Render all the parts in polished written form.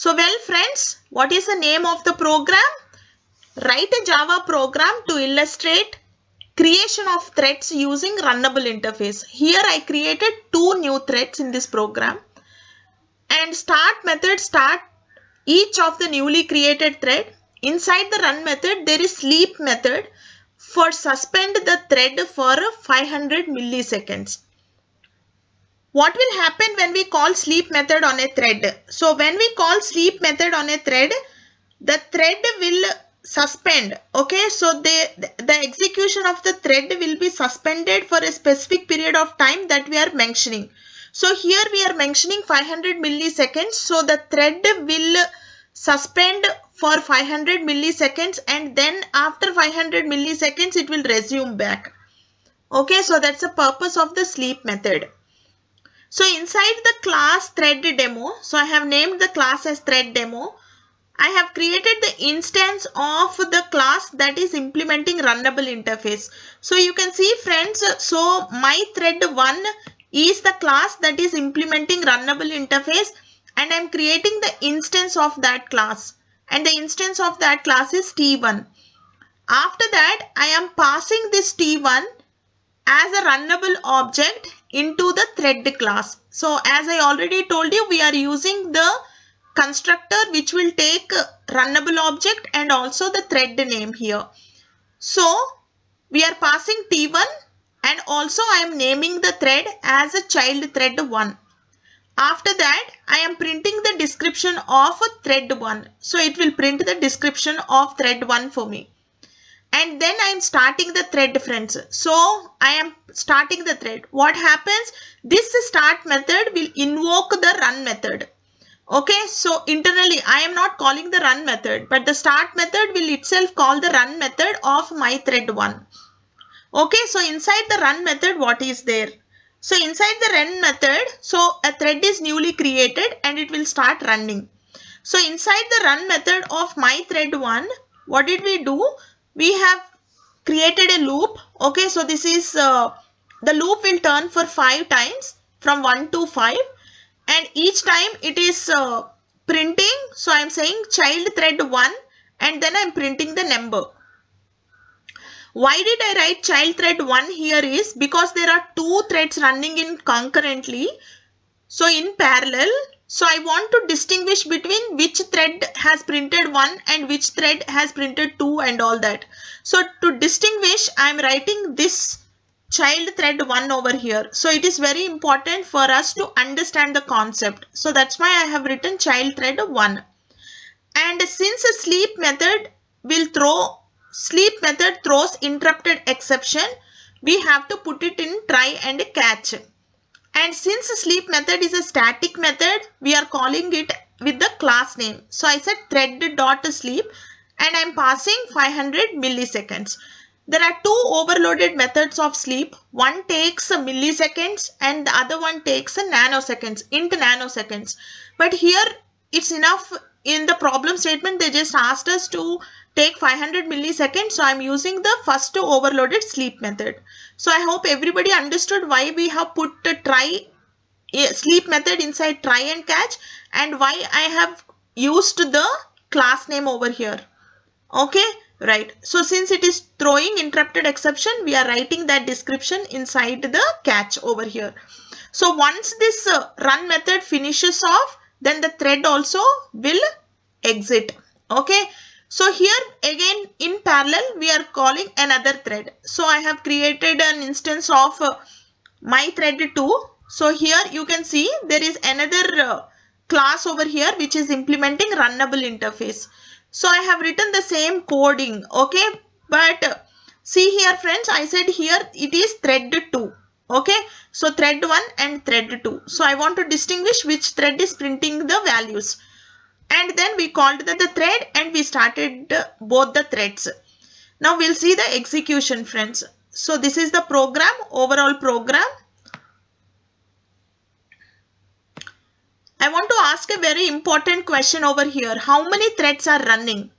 So well friends, what is the name of the program? Write a Java program to illustrate creation of threads using Runnable interface. Here I created 2 new threads in this program. And start method start each of the newly created thread. Inside the run method, there is sleep method for suspend the thread for 500 milliseconds. What will happen when we call sleep method on a thread? So when we call sleep method on a thread, the thread will suspend. Okay, so the execution of the thread will be suspended for a specific period of time that we are mentioning. So here we are mentioning 500 milliseconds. So the thread will suspend for 500 milliseconds and then after 500 milliseconds it will resume back. Okay, so that's the purpose of the sleep method. So inside the class thread demo, so I have named the class as thread demo. I have created the instance of the class that is implementing Runnable interface. So you can see friends, so my thread 1 is the class that is implementing Runnable interface and I am creating the instance of that class. And the instance of that class is T1. After that, I am passing this T1 as a runnable object into the thread class. So as I already told you, we are using the constructor which will take runnable object and also the thread name here. So we are passing T1 and also I am naming the thread as a child thread 1. After that, I am printing the description of thread 1. So it will print the description of thread 1 for me. And then I am starting the thread friends. So I am starting the thread. What happens? This start method will invoke the run method. Okay, so internally I am not calling the run method, but the start method will itself call the run method of my thread 1. Okay, so inside the run method, what is there? So inside the run method, so a thread is newly created and it will start running. So inside the run method of my thread 1, what did we do? We have created a loop. Okay, so this is the loop will turn for 5 times from 1 to 5 and each time it is printing. So I am saying child thread 1 and then I am printing the number. Why did I write child thread 1 here is because there are 2 threads running in concurrently. So in parallel. So I want to distinguish between which thread has printed 1 and which thread has printed 2 and all that. So to distinguish, I am writing this child thread 1 over here. So it is very important for us to understand the concept. So that's why I have written child thread 1. And since a sleep method throws interrupted exception, we have to put it in try and catch. And since sleep method is a static method, we are calling it with the class name. So I said thread.sleep and I am passing 500 milliseconds. There are 2 overloaded methods of sleep. One takes milliseconds and the other one takes nanoseconds, into nanoseconds. But here it's enough. In the problem statement, they just asked us to take 500 milliseconds. So I'm using the first overloaded sleep method. So I hope everybody understood why we have put the sleep method inside try and catch and why I have used the class name over here. Okay, right. So since it is throwing interrupted exception, we are writing that description inside the catch over here. So once this run method finishes off, then the thread also will exit. Okay. So here again in parallel we are calling another thread. So I have created an instance of my thread 2. So here you can see there is another class over here which is implementing Runnable interface. So I have written the same coding. Okay. But see here friends, I said here it is thread 2. Okay. So thread 1 and thread 2. So I want to distinguish which thread is printing the values. And then we called the thread and we started both the threads. Now we'll see the execution friends. So this is the program, overall program. I want to ask a very important question over here. How many threads are running?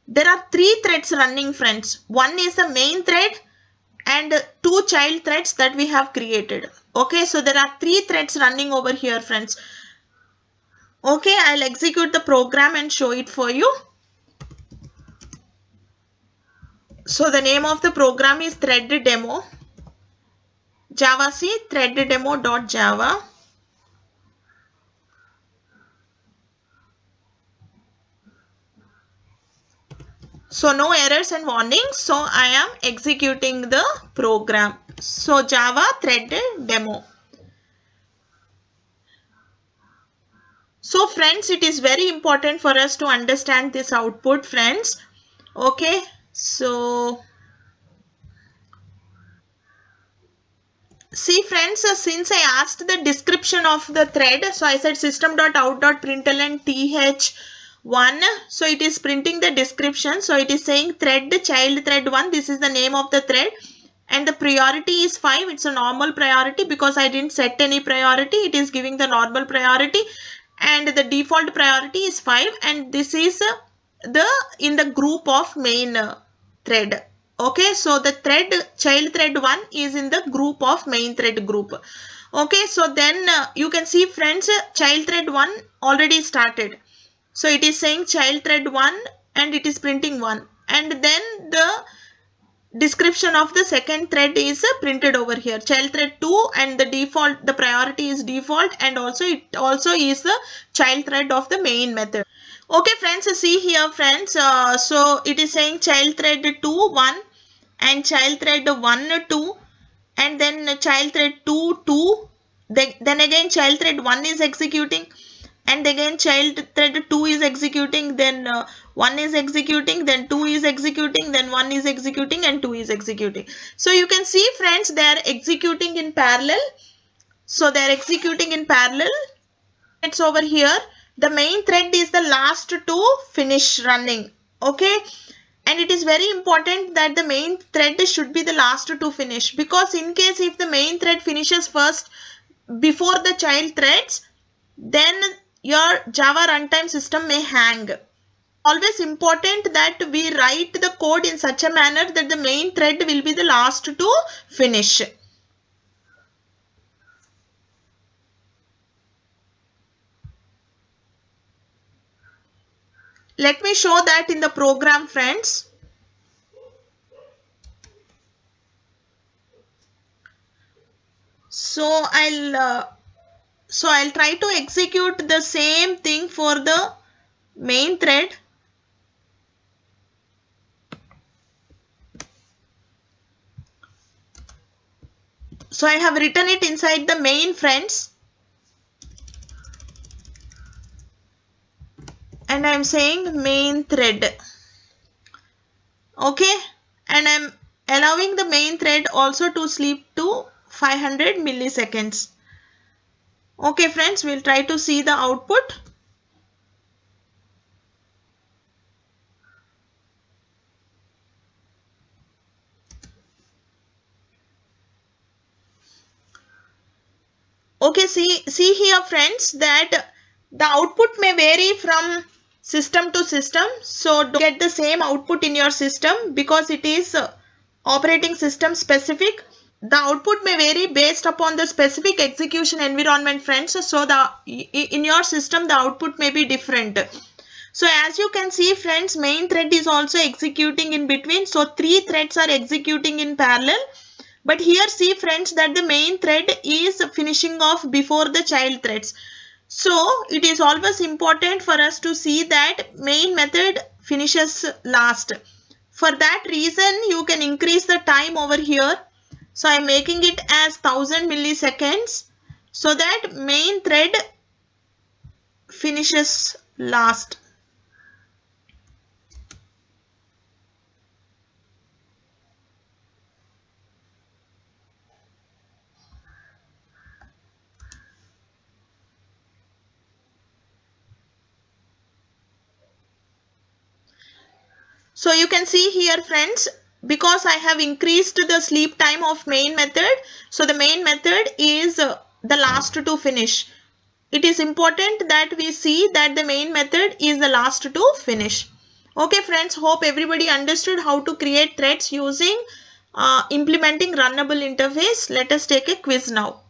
There are 3 threads running friends. One is the main thread and 2 child threads that we have created. Okay, so there are 3 threads running over here friends. Okay, I'll execute the program and show it for you. So the name of the program is thread demo. Java C threaddemo.java. So no errors and warnings. So I am executing the program. So Java thread demo. So friends, it is very important for us to understand this output, friends. Okay, so see friends, since I asked the description of the thread, so I said system.out.println th1. So it is printing the description. So it is saying thread child thread 1. This is the name of the thread. And the priority is 5. It's a normal priority because I didn't set any priority. It is giving the normal priority. And the default priority is 5. And this is in the group of main thread. Okay, so the thread child thread 1 is in the group of main thread group. Okay, so then you can see friends, child thread 1 already started. So it is saying child thread 1 and it is printing 1. And then the description of the second thread is printed over here, child thread 2, and the priority is default, and also it also is the child thread of the main method. Okay friends, see here friends, so it is saying child thread 2 1 and child thread 1 2, and then child thread 2 2, then again child thread 1 is executing, and again child thread 2 is executing, then 1 is executing, then 2 is executing, then 1 is executing, and 2 is executing. So you can see friends, they are executing in parallel. So they are executing in parallel. It's over here. The main thread is the last to finish running. Okay. And it is very important that the main thread should be the last to finish, because in case if the main thread finishes first before the child threads, then your Java runtime system may hang. Always important that we write the code in such a manner that the main thread will be the last to finish. Let me show that in the program, friends. So I'll try to execute the same thing for the main thread. So I have written it inside the main, friends. And I'm saying main thread. Okay. And I'm allowing the main thread also to sleep to 500 milliseconds. Okay friends, we'll try to see the output. Okay, see here friends, that the output may vary from system to system. So don't get the same output in your system because it is operating system specific. The output may vary based upon the specific execution environment, friends. So in your system the output may be different. So as you can see friends, main thread is also executing in between. So 3 threads are executing in parallel. But here see friends that the main thread is finishing off before the child threads. So it is always important for us to see that main method finishes last. For that reason you can increase the time over here. So I am making it as 1000 milliseconds so that main thread finishes last. So you can see here friends, because I have increased the sleep time of main method, so the main method is the last to finish. It is important that we see that the main method is the last to finish. Okay friends, hope everybody understood how to create threads using implementing runnable interface. Let us take a quiz now.